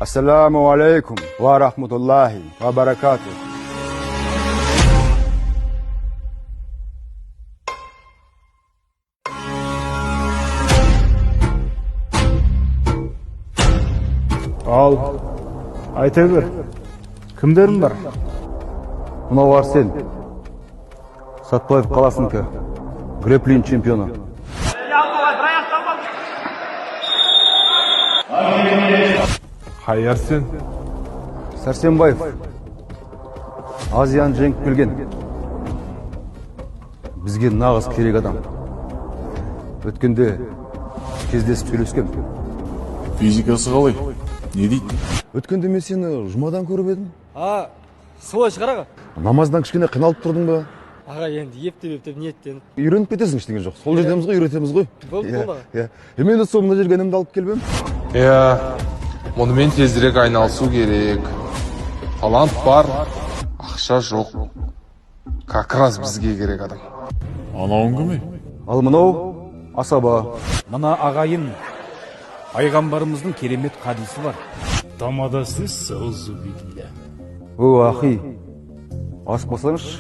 Assalamu alaikum wa rahmatullahi wa barakatuh. Al, ayta bir. Kimlerin var? Mına var sen. Сатпаев қаласыныкы. Грэплин чемпионы. Hayır sen. Сәрсенбаев. Азияны жеңіп келген. Бізге нағыз керек адам. Өткенде кездесіп сөйлескен. Физикасы қалай? Не дейді? Өткенде мен сені жұмадан көріп едім. Солай шығар аға. Намаздан кішкене қиналып тұрдың ба? Аға енді ептеп ниеттен. Үйреніп кетесің ештеңе жоқ. Сол жердеміз ғой, үйретеміз ғой. Болды, болды. Мен де сол мына жерге інімді алып келбем. Мұнымен тезірек айналысу керек. Талант бар, ақша жоқ. Как раз бізге керек адам. Анауың кім? Ал мынау асаба. Мына ағайын пайғамбарымыздың керемет хадисі бар. Дамадасы саузу билля. О, ахи. Асып қалсаңызшы.